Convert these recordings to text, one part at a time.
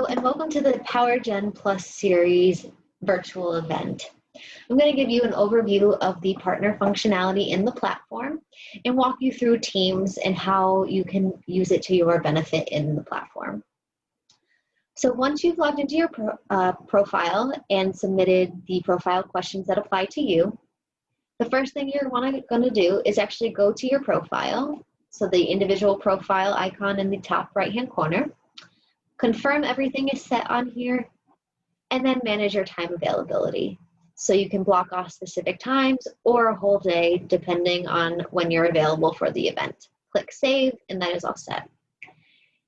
Hello and welcome to the PowerGen Plus series virtual event. I'm going to give you an overview of the partner functionality in the platform and walk you through Teams and how you can use it to your benefit in the platform. So once you've logged into your profile and submitted the profile questions that apply to you, the first thing you're going to do is actually go to your profile, so the individual profile icon in the top right-hand corner. Confirm everything is set on here, and then manage your time availability. So you can block off specific times or a whole day depending on when you're available for the event. Click Save, and that is all set.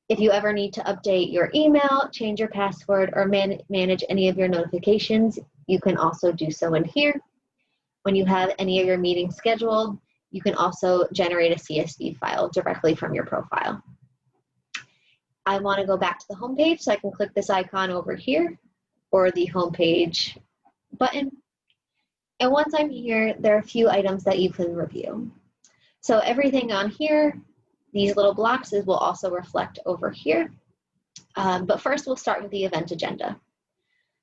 If you ever need to update your email, change your password, or manage any of your notifications, you can also do so in here. When you have any of your meetings scheduled, you can also generate a CSV file directly from your profile. I want to go back to the home page, so I can click this icon over here or the home page button. And once I'm here, there are a few items that you can review. So everything on here, these little boxes will also reflect over here. But first we'll start with the event agenda.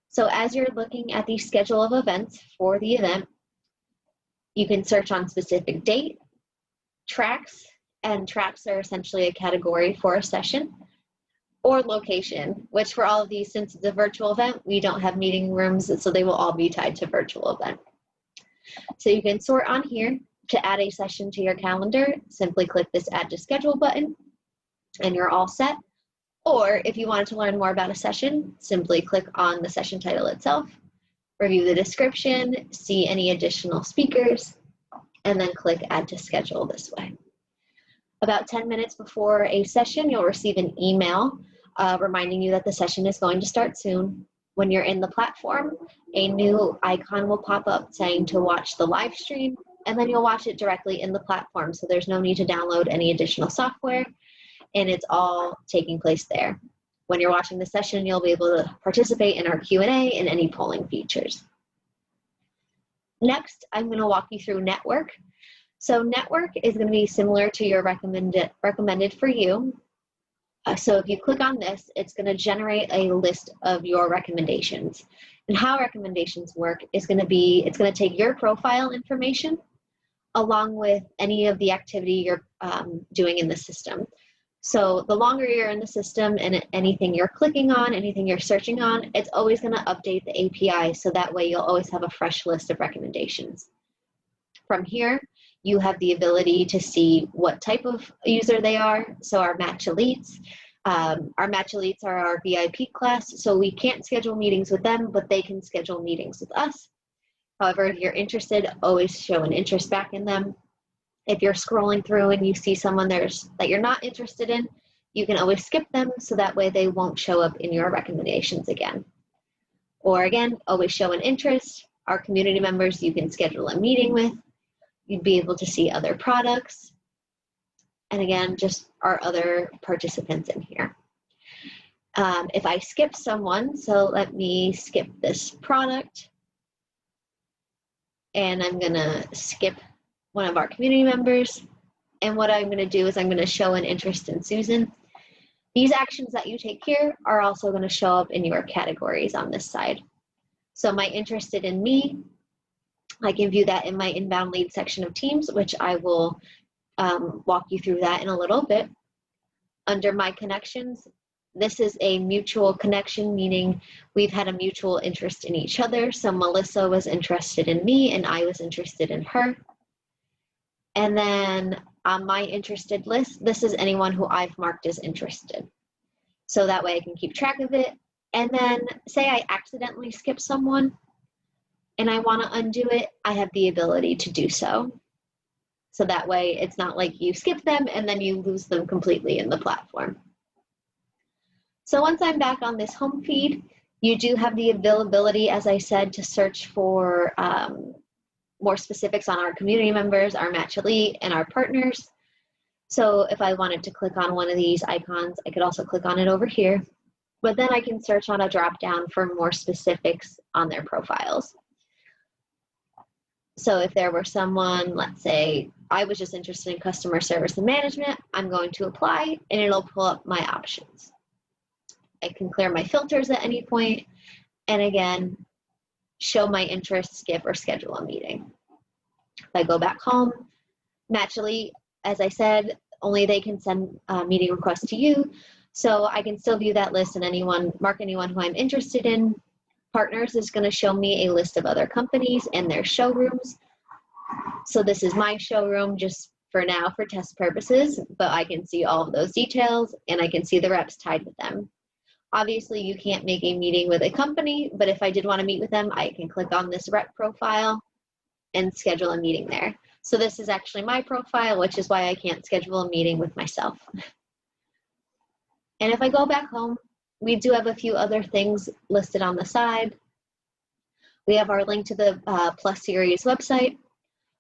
So as you're looking at the schedule of events for the event, you can search on specific date, tracks, and tracks are essentially a category for a session, or location, which for all of these, since it's a virtual event, we don't have meeting rooms, so they will all be tied to virtual event. So you can sort on here. To add a session to your calendar, simply click this Add to Schedule button, and you're all set. Or if you wanted to learn more about a session, simply click on the session title itself, review the description, see any additional speakers, and then click Add to Schedule this way. About 10 minutes before a session, you'll receive an email reminding you that the session is going to start soon. When you're in the platform, a new icon will pop up saying to watch the live stream, and then you'll watch it directly in the platform. So there's no need to download any additional software, and it's all taking place there. When you're watching the session, you'll be able to participate in our Q&A and any polling features. Next, I'm going to walk you through Network. So Network is going to be similar to your recommended for you. So if you click on this, it's going to generate a list of your recommendations. And how recommendations work is going to be, it's going to take your profile information along with any of the activity you're doing in the system. So the longer you're in the system and anything you're clicking on, anything you're searching on, it's always going to update the API, so that way you'll always have a fresh list of recommendations. From here, you have the ability to see what type of user they are. So our Match Elites. Our Match Elites are our VIP class, so we can't schedule meetings with them, but they can schedule meetings with us. However, if you're interested, always show an interest back in them. If you're scrolling through and you see someone that you're not interested in, you can always skip them, so that way they won't show up in your recommendations again. Or again, always show an interest. Our community members you can schedule a meeting with. You'd be able to see other products. And again, just our other participants in here. If I skip someone, so let me skip this product. And I'm going to skip one of our community members. And what I'm going to do is I'm going to show an interest in Susan. These actions that you take here are also going to show up in your categories on this side. So my interested in me, I can view that in my inbound lead section of Teams, which I will walk you through that in a little bit. Under my connections, this is a mutual connection, meaning we've had a mutual interest in each other. So Melissa was interested in me and I was interested in her. And then on my interested list, this is anyone who I've marked as interested. So that way I can keep track of it. And then say I accidentally skip someone, and I want to undo it, I have the ability to do so. So that way it's not like you skip them and then you lose them completely in the platform. So once I'm back on this home feed, you do have the availability, as I said, to search for more specifics on our community members, our Match Elite, and our partners. So if I wanted to click on one of these icons, I could also click on it over here. But then I can search on a drop down for more specifics on their profiles. So if there were someone, let's say, I was just interested in customer service and management, I'm going to apply and it'll pull up my options. I can clear my filters at any point, and again, show my interest, skip, or schedule a meeting. If I go back home, naturally, as I said, only they can send a meeting requests to you. So I can still view that list and mark anyone who I'm interested in. Partners is going to show me a list of other companies and their showrooms. So this is my showroom just for now for test purposes, but I can see all of those details and I can see the reps tied with them. Obviously, you can't make a meeting with a company, but if I did want to meet with them, I can click on this rep profile and schedule a meeting there. So this is actually my profile, which is why I can't schedule a meeting with myself. And if I go back home, we do have a few other things listed on the side. We have our link to the Plus Series website.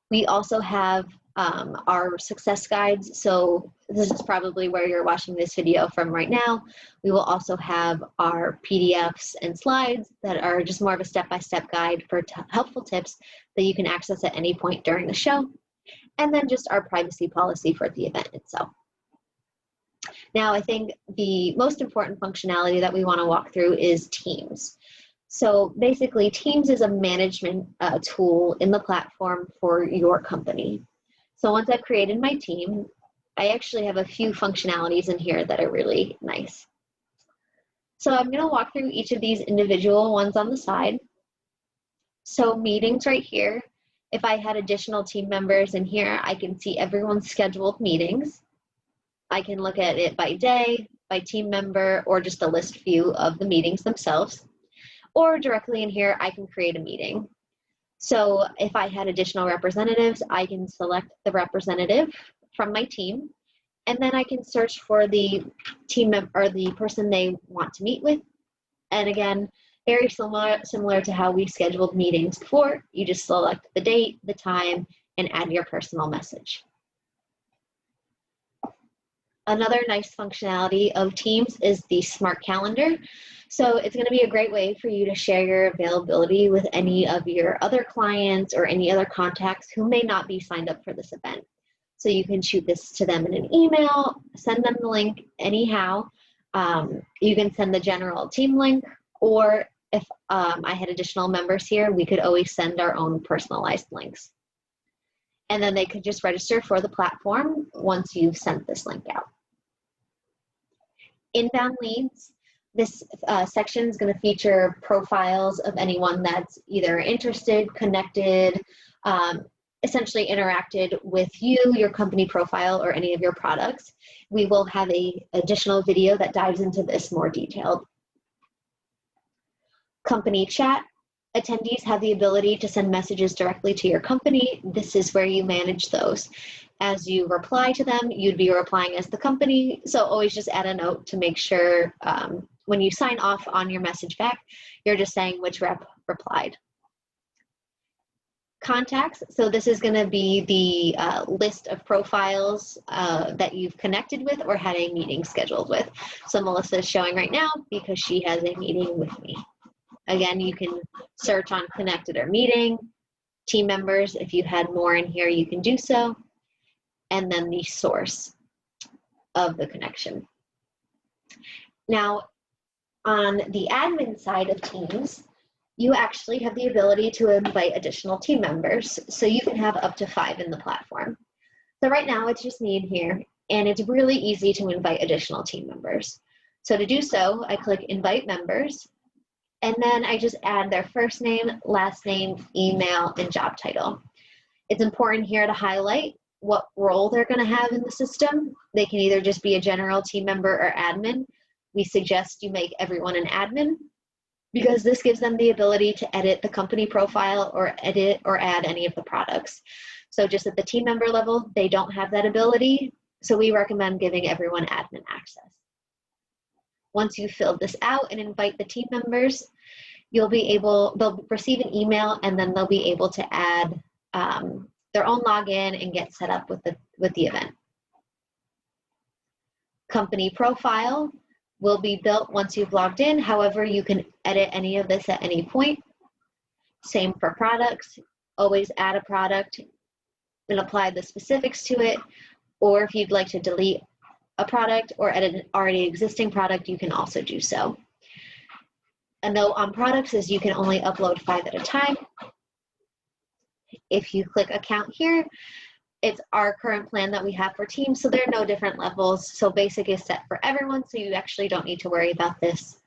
We also have our success guides. So this is probably where you're watching this video from right now. We will also have our PDFs and slides that are just more of a step-by-step guide for helpful tips that you can access at any point during the show. And then just our privacy policy for the event itself. Now, I think the most important functionality that we want to walk through is Teams. So basically, Teams is a management tool in the platform for your company. So once I've created my team, I actually have a few functionalities in here that are really nice. So I'm going to walk through each of these individual ones on the side. So meetings right here. If I had additional team members in here, I can see everyone's scheduled meetings. I can look at it by day, by team member, or just a list view of the meetings themselves. Or directly in here, I can create a meeting. So if I had additional representatives, I can select the representative from my team, and then I can search for the team member or the person they want to meet with. And again, very similar to how we scheduled meetings before. You just select the date, the time, and add your personal message. Another nice functionality of Teams is the Smart Calendar. So it's going to be a great way for you to share your availability with any of your other clients or any other contacts who may not be signed up for this event. So you can shoot this to them in an email, send them the link anyhow. You can send the general team link, or if I had additional members here, we could always send our own personalized links. And then they could just register for the platform once you've sent this link out. Inbound leads. This section is going to feature profiles of anyone that's either interested, connected, essentially interacted with you, your company profile, or any of your products. We will have an additional video that dives into this more detailed. Company chat. Attendees have the ability to send messages directly to your company. This is where you manage those. As you reply to them, you'd be replying as the company. So always just add a note to make sure when you sign off on your message back, you're just saying which rep replied. Contacts. So this is going to be the list of profiles that you've connected with or had a meeting scheduled with. So Melissa is showing right now because she has a meeting with me. Again, you can search on connected or meeting. Team members, if you had more in here, you can do so. And then the source of the connection. Now, on the admin side of Teams, you actually have the ability to invite additional team members. So you can have up to 5 in the platform. So right now it's just me in here, and it's really easy to invite additional team members. So to do so, I click Invite Members, and then I just add their first name, last name, email, and job title. It's important here to highlight what role they're going to have in the system. They can either just be a general team member or admin. We suggest you make everyone an admin because this gives them the ability to edit the company profile or edit or add any of the products. So just at the team member level, they don't have that ability. So we recommend giving everyone admin access. Once you've filled this out and invite the team members, they'll receive an email, and then they'll be able to add their own login and get set up with the event. Company profile will be built once you've logged in. However, you can edit any of this at any point. Same for products. Always add a product and apply the specifics to it. Or if you'd like to delete a product or edit an already existing product, you can also do so. A note on products is you can only upload 5 at a time. If you click account here, it's our current plan that we have for teams, so there are no different levels. So basic is set for everyone, so you actually don't need to worry about this.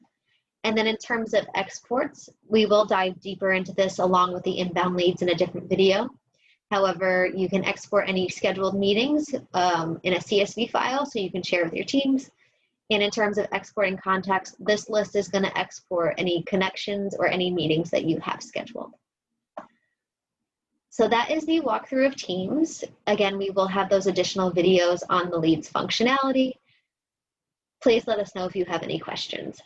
And then in terms of exports, we will dive deeper into this along with the inbound leads in a different video. However, you can export any scheduled meetings in a CSV file so you can share with your teams. And in terms of exporting contacts, this list is going to export any connections or any meetings that you have scheduled. So that is the walkthrough of Teams. Again, we will have those additional videos on the leads functionality. Please let us know if you have any questions.